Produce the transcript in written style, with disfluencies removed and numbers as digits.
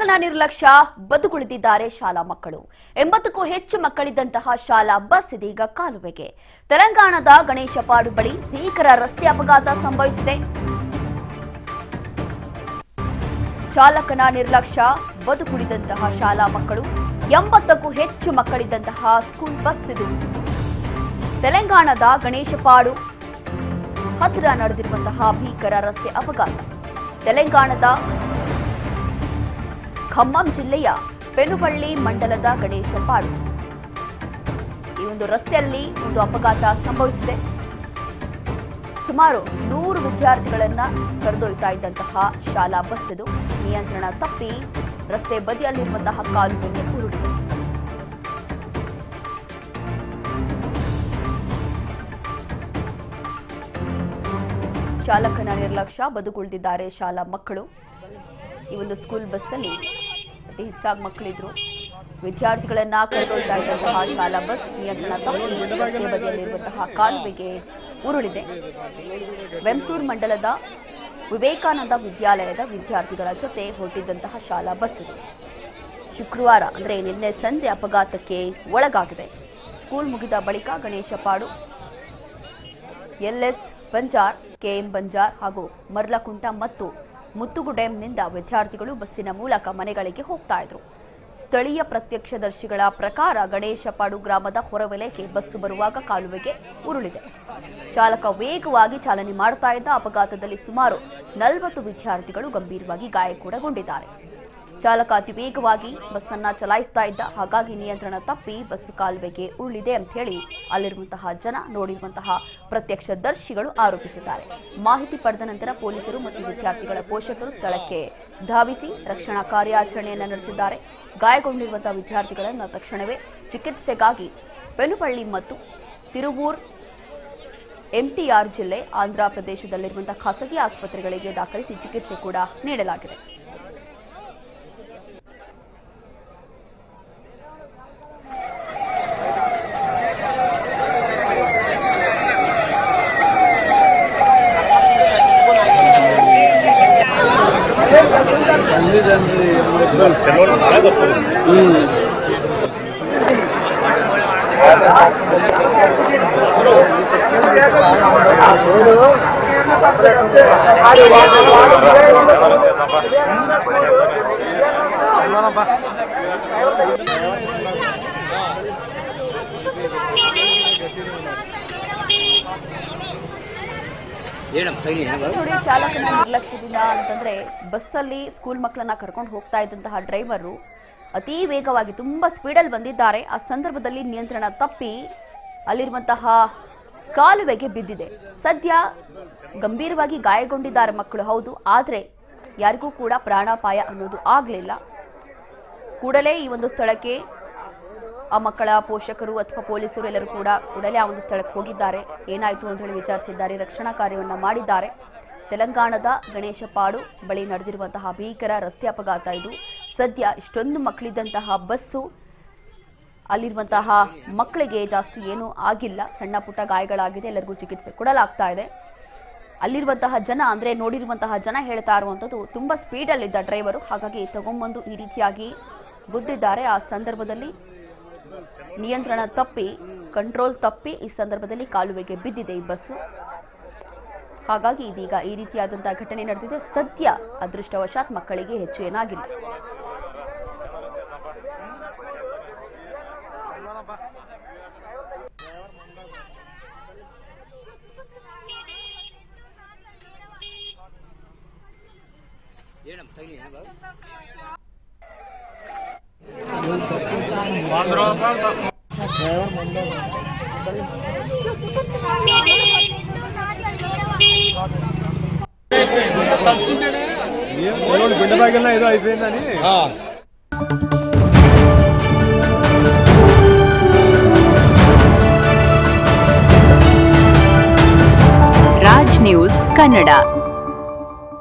ಚಾಲಕನ ನಿರ್ಲಕ್ಷ್ಯ ಬದುಕುಳಿದಿದ್ದಾರೆ ಶಾಲಾ ಮಕ್ಕಳು. 80ಕ್ಕೂ ಹೆಚ್ಚು ಮಕ್ಕಳಿದ್ದಂತಹ ಶಾಲಾ ಬಸ್ ಇದೀಗ ಕಾಲುವೆಗೆ. ತೆಲಂಗಾಣದ ಗಣೇಶಪಾಡು ಬಳಿ ಭೀಕರ ರಸ್ತೆ ಅಪಘಾತ ಸಂಭವಿಸಿದೆ. ಚಾಲಕನ ನಿರ್ಲಕ್ಷ್ಯ ಬದುಕುಳಿದಂತಹ ಶಾಲಾ ಮಕ್ಕಳು. 80ಕ್ಕೂ ಹೆಚ್ಚು ಮಕ್ಕಳಿದ್ದಂತಹ ಸ್ಕೂಲ್ ಬಸ್ ಇದು ತೆಲಂಗಾಣದ ಗಣೇಶಪಾಡು ಹತ್ತಿರ ನಡೆದಿರುವಂತಹ ಭೀಕರ ರಸ್ತೆ ಅಪಘಾತ. ತೆಲಂಗಾಣದ ಖಮ್ಮಂ ಜಿಲ್ಲೆಯ ಪೆನುಬಳ್ಳಿ ಮಂಡಲದ ಗಣೇಶಪಾಡು ಈ ಒಂದು ರಸ್ತೆಯಲ್ಲಿ ಒಂದು ಅಪಘಾತ ಸಂಭವಿಸಿದೆ. ಸುಮಾರು 100 ವಿದ್ಯಾರ್ಥಿಗಳನ್ನ ಕರೆದೊಯ್ತಾ ಇದ್ದಂತಹ ಶಾಲಾ ಬಸ್ ಇದು ನಿಯಂತ್ರಣ ತಪ್ಪಿ ರಸ್ತೆ ಬದಿಯಲ್ಲಿರುವಂತಹ ಕಾಲುವೆಗೆ ಉರುಳಿದೆ. ಚಾಲಕನ ನಿರ್ಲಕ್ಷ್ಯ ಬದುಕುಳಿದಿದ್ದಾರೆ ಶಾಲಾ ಮಕ್ಕಳು. ಈ ಒಂದು ಸ್ಕೂಲ್ ಬಸ್ಸಲ್ಲಿ ಅತಿ ಹೆಚ್ಚಾಗಿ ಮಕ್ಕಳಿದ್ರು. ವಿದ್ಯಾರ್ಥಿಗಳನ್ನ ಕರೆದೊಯ್ತಾ ಇದ್ದಂತಹ ಶಾಲಾ ಬಸ್ ನಿಯಂತ್ರಣ ತಪ್ಪಿ ರಸ್ತೆ ಬದಿಯಲ್ಲಿರುವಂತಹ ಕಾಲುವೆಗೆ ಉರುಳಿದೆ. ವೆಂಸೂರ್ ಮಂಡಲದ ವಿವೇಕಾನಂದ ವಿದ್ಯಾಲಯದ ವಿದ್ಯಾರ್ಥಿಗಳ ಜೊತೆ ಹೊರಟಿದ್ದಂತಹ ಶಾಲಾ ಬಸ್ ಇದು ಶುಕ್ರವಾರ ಅಂದರೆ ನಿನ್ನೆ ಸಂಜೆ ಅಪಘಾತಕ್ಕೆ ಒಳಗಾಗಿದೆ. ಸ್ಕೂಲ್ ಮುಗಿದ ಬಳಿಕ ಗಣೇಶಪಾಡು, LS ಬಂಜಾರ್, KM ಬಂಜಾರ್ ಹಾಗೂ ಮರ್ಲಕುಂಟ ಮತ್ತು ಮುತ್ತುಗುಡೆಂನಿಂದ ವಿದ್ಯಾರ್ಥಿಗಳು ಬಸ್ಸಿನ ಮೂಲಕ ಮನೆಗಳಿಗೆ ಹೋಗ್ತಾ ಇದ್ರು. ಸ್ಥಳೀಯ ಪ್ರತ್ಯಕ್ಷದರ್ಶಿಗಳ ಪ್ರಕಾರ ಗಣೇಶಪಾಡು ಗ್ರಾಮದ ಹೊರವಲಯಕ್ಕೆ ಬಸ್ಸು ಬರುವಾಗ ಕಾಲುವೆಗೆ ಉರುಳಿದೆ. ಚಾಲಕ ವೇಗವಾಗಿ ಚಾಲನೆ ಮಾಡ್ತಾ ಇದ್ದ. ಅಪಘಾತದಲ್ಲಿ ಸುಮಾರು 40 ವಿದ್ಯಾರ್ಥಿಗಳು ಗಂಭೀರವಾಗಿ ಗಾಯಗೊಂಡಿದ್ದಾರೆ. ಚಾಲಕ ಅತಿ ವೇಗವಾಗಿ ಬಸ್ಸನ್ನ ಚಲಾಯಿಸ್ತಾ ಇದ್ದ. ಹಾಗಾಗಿ ನಿಯಂತ್ರಣ ತಪ್ಪಿ ಬಸ್ ಕಾಲುವೆಗೆ ಉರುಳಿದೆ ಅಂತ ಹೇಳಿ ಅಲ್ಲಿರುವಂತಹ ಜನ, ನೋಡಿರುವಂತಹ ಪ್ರತ್ಯಕ್ಷದರ್ಶಿಗಳು ಆರೋಪಿಸಿದ್ದಾರೆ. ಮಾಹಿತಿ ಪಡೆದ ನಂತರ ಪೊಲೀಸರು ಮತ್ತು ವಿದ್ಯಾರ್ಥಿಗಳ ಪೋಷಕರು ಸ್ಥಳಕ್ಕೆ ಧಾವಿಸಿ ರಕ್ಷಣಾ ಕಾರ್ಯಾಚರಣೆಯನ್ನು ನಡೆಸಿದ್ದಾರೆ. ಗಾಯಗೊಂಡಿರುವಂತಹ ವಿದ್ಯಾರ್ಥಿಗಳನ್ನು ತಕ್ಷಣವೇ ಚಿಕಿತ್ಸೆಗಾಗಿ ಪೆನುಬಳ್ಳಿ ಮತ್ತು ತಿರುವೂರ್ MTR ಜಿಲ್ಲೆ ಆಂಧ್ರ ಪ್ರದೇಶದಲ್ಲಿರುವಂತಹ ಖಾಸಗಿ ಆಸ್ಪತ್ರೆಗಳಿಗೆ ದಾಖಲಿಸಿ ಚಿಕಿತ್ಸೆ ಕೂಡ ನೀಡಲಾಗಿದೆ. ಚಾಲಕನ ನಿರ್ಲಕ್ಷ್ಯದಿಂದ ಅಂತಂದ್ರೆ ಬಸ್ಸಲ್ಲಿ ಸ್ಕೂಲ್ ಮಕ್ಕಳನ್ನ ಕರ್ಕೊಂಡು ಹೋಗ್ತಾ ಇದ್ದಂತಹ ಡ್ರೈವರು ಅತಿ ವೇಗವಾಗಿ ತುಂಬಾ ಸ್ಪೀಡಲ್ಲಿ ಬಂದಿದ್ದಾರೆ. ಆ ಸಂದರ್ಭದಲ್ಲಿ ನಿಯಂತ್ರಣ ತಪ್ಪಿ ಅಲ್ಲಿರುವಂತಹ ಕಾಲುವೆಗೆ ಬಿದ್ದಿದೆ. ಸದ್ಯ ಗಂಭೀರವಾಗಿ ಗಾಯಗೊಂಡಿದ್ದಾರೆ ಮಕ್ಕಳು, ಹೌದು. ಆದರೆ ಯಾರಿಗೂ ಕೂಡ ಪ್ರಾಣಾಪಾಯ ಅನ್ನೋದು ಆಗಲಿಲ್ಲ. ಕೂಡಲೇ ಈ ಒಂದು ಸ್ಥಳಕ್ಕೆ ಆ ಮಕ್ಕಳ ಪೋಷಕರು ಅಥವಾ ಪೊಲೀಸರು ಎಲ್ಲರೂ ಕೂಡ ಕೂಡಲೇ ಆ ಒಂದು ಸ್ಥಳಕ್ಕೆ ಹೋಗಿದ್ದಾರೆ. ಏನಾಯಿತು ಅಂತ ಹೇಳಿ ವಿಚಾರಿಸಿದ್ದಾರೆ. ರಕ್ಷಣಾ ಕಾರ್ಯವನ್ನು ಮಾಡಿದ್ದಾರೆ. ತೆಲಂಗಾಣದ ಗಣೇಶಪಾಡು ಬಳಿ ನಡೆದಿರುವಂತಹ ಭೀಕರ ರಸ್ತೆ ಅಪಘಾತ ಇದು. ಸದ್ಯ ಇಷ್ಟೊಂದು ಮಕ್ಕಳಿದ್ದಂತಹ ಬಸ್ಸು, ಅಲ್ಲಿರುವಂತಹ ಮಕ್ಕಳಿಗೆ ಜಾಸ್ತಿ ಏನೂ ಆಗಿಲ್ಲ. ಸಣ್ಣ ಪುಟ್ಟ ಗಾಯಗಳಾಗಿದೆ. ಎಲ್ಲರಿಗೂ ಚಿಕಿತ್ಸೆ ಕೊಡಲಾಗ್ತಾ ಇದೆ. ಅಲ್ಲಿರುವಂತಹ ಜನ ಅಂದರೆ ನೋಡಿರುವಂತಹ ಜನ ಹೇಳ್ತಾ ಇರುವಂಥದ್ದು ತುಂಬ ಸ್ಪೀಡಲ್ಲಿದ್ದ ಡ್ರೈವರು, ಹಾಗಾಗಿ ತಗೊಂಬಂದು ಈ ರೀತಿಯಾಗಿ ಗುದ್ದಿದ್ದಾರೆ. ಆ ಸಂದರ್ಭದಲ್ಲಿ ನಿಯಂತ್ರಣ ತಪ್ಪಿ, ಕಂಟ್ರೋಲ್ ತಪ್ಪಿ ಈ ಸಂದರ್ಭದಲ್ಲಿ ಕಾಲುವೆಗೆ ಬಿದ್ದಿದೆ ಈ ಬಸ್ಸು. ಹಾಗಾಗಿ ಇದೀಗ ಈ ರೀತಿಯಾದಂತಹ ಘಟನೆ ನಡೆದಿದೆ. ಸದ್ಯ ಅದೃಷ್ಟವಶಾತ್ ಮಕ್ಕಳಿಗೆ ಹೆಚ್ಚು ಏನಾಗಿಲ್ಲ. బిడ్డబాగన్నా ఏదో అయిపోయిందని ರಾಜ್ ನ್ಯೂಸ್ ಕನ್ನಡ.